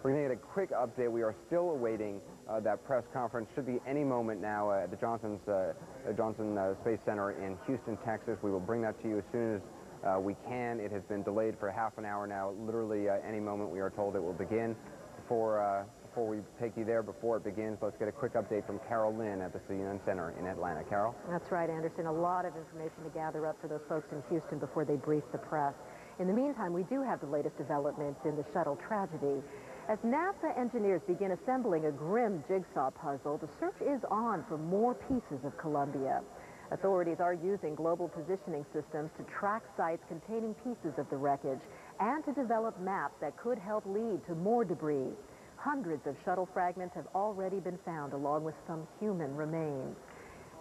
We're going to get a quick update. We are still awaiting that press conference. Should be any moment now at the Johnson Space Center in Houston, Texas. We will bring that to you as soon as we can. It has been delayed for half an hour now. Literally any moment we are told it will begin. Before we take you there, before it begins, let's get a quick update from Carol Lynn at the CNN Center in Atlanta. Carol? That's right, Anderson. A lot of information to gather up for those folks in Houston before they brief the press. In the meantime, we do have the latest developments in the shuttle tragedy. As NASA engineers begin assembling a grim jigsaw puzzle, the search is on for more pieces of Columbia. Authorities are using global positioning systems to track sites containing pieces of the wreckage and to develop maps that could help lead to more debris. Hundreds of shuttle fragments have already been found, along with some human remains.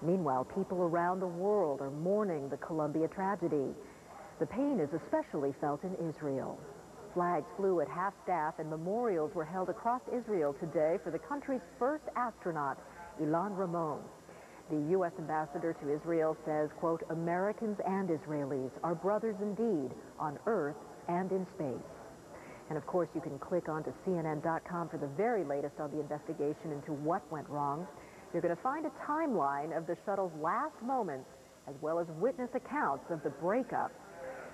Meanwhile, people around the world are mourning the Columbia tragedy. The pain is especially felt in Israel. Flags flew at half-staff and memorials were held across Israel today for the country's first astronaut, Ilan Ramon. The U.S. ambassador to Israel says, quote, "Americans and Israelis are brothers indeed on Earth and in space." And of course, you can click onto CNN.com for the very latest on the investigation into what went wrong. You're going to find a timeline of the shuttle's last moments, as well as witness accounts of the breakup.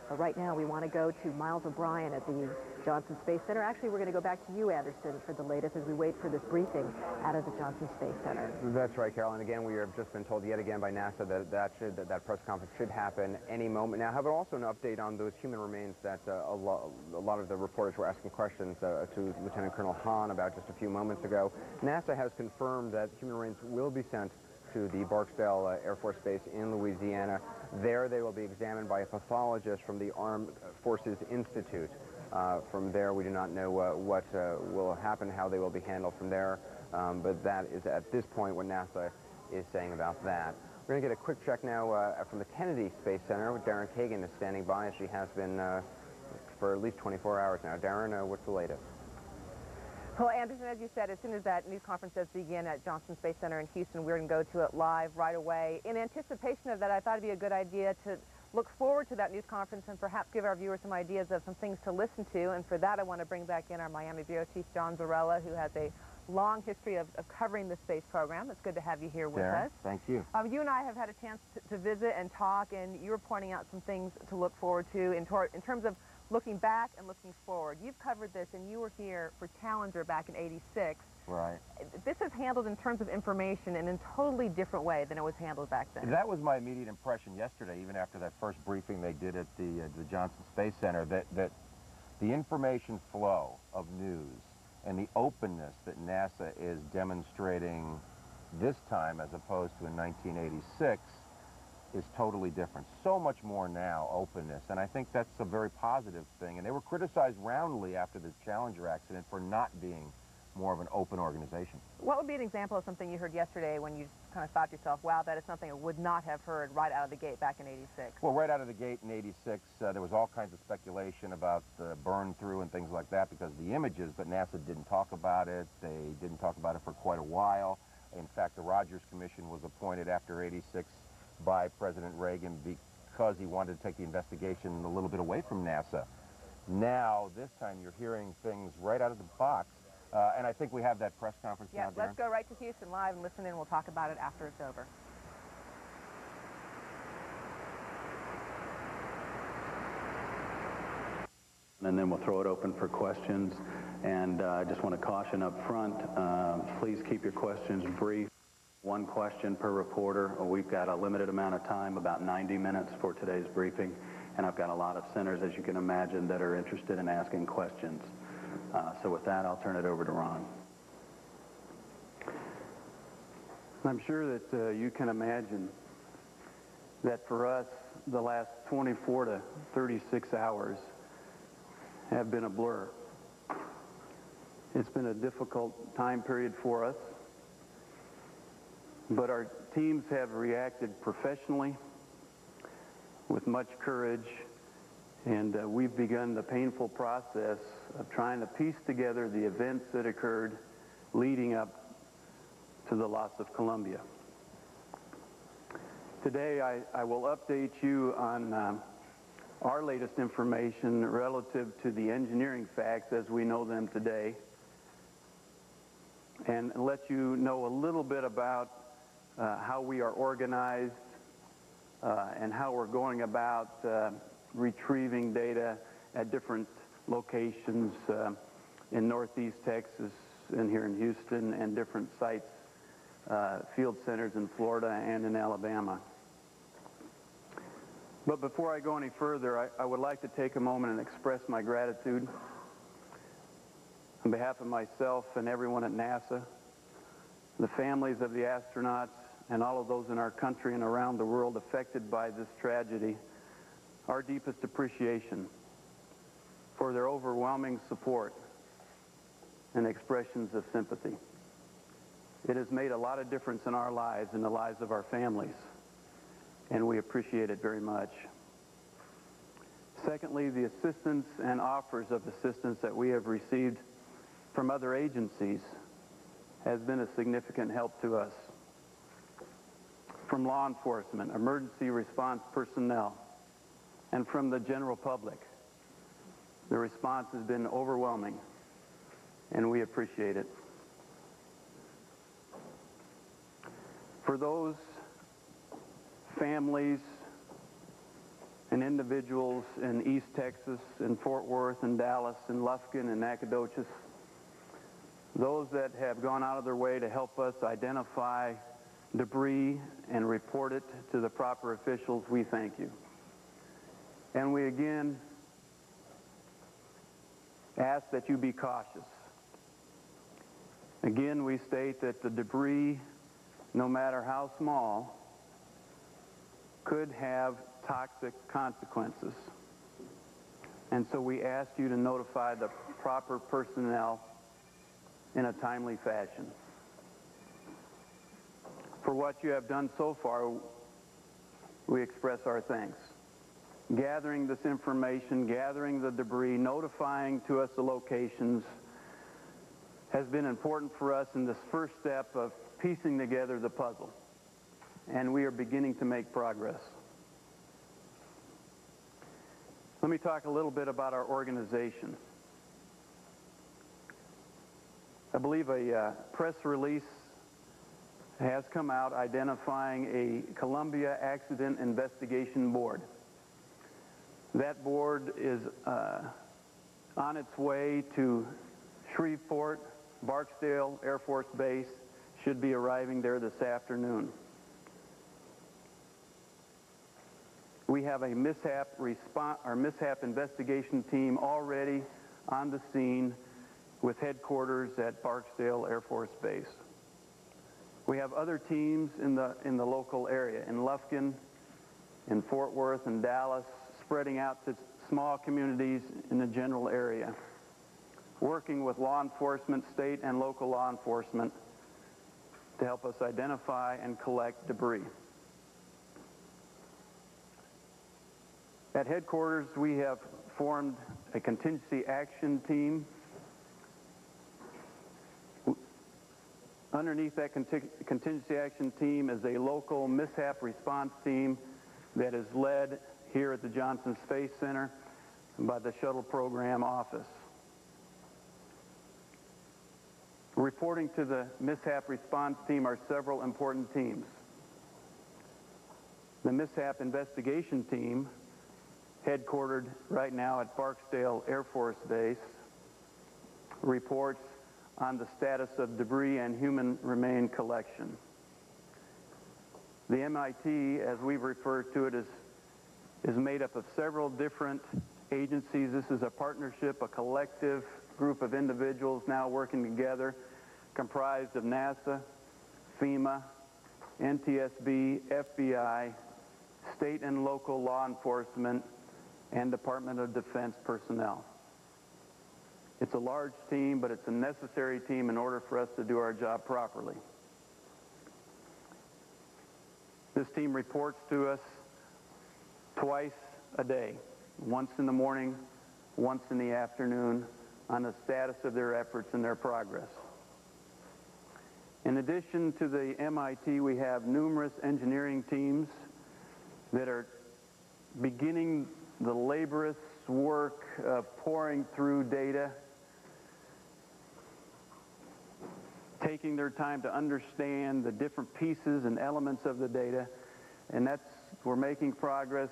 But right now, we want to go to Miles O'Brien at the Johnson Space Center. Actually, we're going to go back to you, Anderson, for the latest as we wait for this briefing out of the Johnson Space Center. That's right, Carol. And again, we have just been told yet again by NASA that press conference should happen any moment now. How about also an update on those human remains that a lot of the reporters were asking questions to Lieutenant Colonel Hahn about just a few moments ago. NASA has confirmed that human remains will be sent to the Barksdale Air Force Base in Louisiana. There they will be examined by a pathologist from the Armed Forces Institute. From there, we do not know what will happen, how they will be handled from there, but that is at this point what NASA is saying about that. We're going to get a quick check now from the Kennedy Space Center. Darren Kagan is standing by, as she has been for at least 24 hours now. Darren, what's the latest? Well, Anderson, as you said, as soon as that news conference does begin at Johnson Space Center in Houston, we're going to go to it live right away. In anticipation of that, I thought it'd be a good idea to look forward to that news conference and perhaps give our viewers some ideas of some things to listen to. And for that, I want to bring back in our Miami Bureau Chief, John Zarella, who has a long history of covering the space program. It's good to have you here with us. Thank you. You and I have had a chance to visit and talk, and you were pointing out some things to look forward to in terms of looking back and looking forward. You've covered this, and you were here for Challenger back in '86. Right. This is handled in terms of information in a totally different way than it was handled back then. That was my immediate impression yesterday, even after that first briefing they did at the Johnson Space Center, that the information flow of news and the openness that NASA is demonstrating this time as opposed to in 1986 is totally different. So much more now, openness, and I think that's a very positive thing. And they were criticized roundly after the Challenger accident for not being more of an open organization. What would be an example of something you heard yesterday when you kind of thought to yourself, wow, that is something I would not have heard right out of the gate back in '86? Well, right out of the gate in '86, there was all kinds of speculation about burn through and things like that because of the images, but NASA didn't talk about it. They didn't talk about it for quite a while. In fact, the Rogers Commission was appointed after '86 by President Reagan because he wanted to take the investigation a little bit away from NASA. Now, this time, you're hearing things right out of the box, and I think we have that press conference now, Darren. Let's go right to Houston live and listen in. We'll talk about it after it's over. And then we'll throw it open for questions. And I just want to caution up front, please keep your questions brief. One question per reporter. We've got a limited amount of time, about 90 minutes for today's briefing. And I've got a lot of senators, as you can imagine, that are interested in asking questions. So with that, I'll turn it over to Ron. I'm sure that you can imagine that for us, the last 24 to 36 hours have been a blur. It's been a difficult time period for us, but our teams have reacted professionally with much courage, and we've begun the painful process of trying to piece together the events that occurred leading up to the loss of Columbia. Today, I will update you on our latest information relative to the engineering facts as we know them today, and let you know a little bit about how we are organized and how we're going about retrieving data at different locations in Northeast Texas and here in Houston, and different sites, field centers in Florida and in Alabama. But before I go any further, I would like to take a moment and express my gratitude on behalf of myself and everyone at NASA, the families of the astronauts, and all of those in our country and around the world affected by this tragedy. Our deepest appreciation for their overwhelming support and expressions of sympathy. It has made a lot of difference in our lives and the lives of our families, and we appreciate it very much. Secondly, the assistance and offers of assistance that we have received from other agencies has been a significant help to us. From law enforcement, emergency response personnel, and from the general public, the response has been overwhelming, and we appreciate it. For those families and individuals in East Texas, in Fort Worth, and Dallas, and Lufkin, and Nacogdoches, those that have gone out of their way to help us identify debris and report it to the proper officials, we thank you. And we again ask that you be cautious. Again, we state that the debris, no matter how small, could have toxic consequences. And so we ask you to notify the proper personnel in a timely fashion. For what you have done so far, we express our thanks. Gathering this information, gathering the debris, notifying to us the locations has been important for us in this first step of piecing together the puzzle. And we are beginning to make progress. Let me talk a little bit about our organization. I believe a press release has come out identifying a Columbia Accident Investigation Board. That board is on its way to Shreveport, Barksdale Air Force Base, should be arriving there this afternoon. We have a mishap investigation team already on the scene with headquarters at Barksdale Air Force Base. We have other teams in the local area, in Lufkin, in Fort Worth, and Dallas, spreading out to small communities in the general area, working with law enforcement, state and local law enforcement, to help us identify and collect debris. At headquarters, we have formed a contingency action team. Underneath that contingency action team is a local mishap response team that is led here at the Johnson Space Center by the Shuttle Program Office. Reporting to the mishap response team are several important teams. The mishap investigation team, headquartered right now at Barksdale Air Force Base, reports on the status of debris and human remain collection. The MIT, as we refer to it, is made up of several different agencies. This is a partnership, a collective group of individuals now working together, comprised of NASA, FEMA, NTSB, FBI, state and local law enforcement, and Department of Defense personnel. It's a large team, but it's a necessary team in order for us to do our job properly. This team reports to us twice a day, once in the morning, once in the afternoon, on the status of their efforts and their progress. In addition to the MIT, we have numerous engineering teams that are beginning the laborious work of pouring through data, taking their time to understand the different pieces and elements of the data, and we're making progress,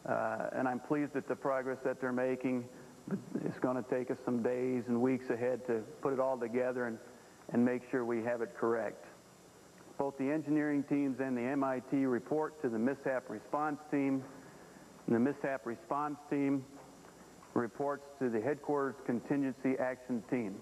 and I'm pleased at the progress that they're making, but it's going to take us some days and weeks ahead to put it all together and make sure we have it correct. Both the engineering teams and the MIT report to the mishap response team, and the mishap response team reports to the headquarters contingency action team.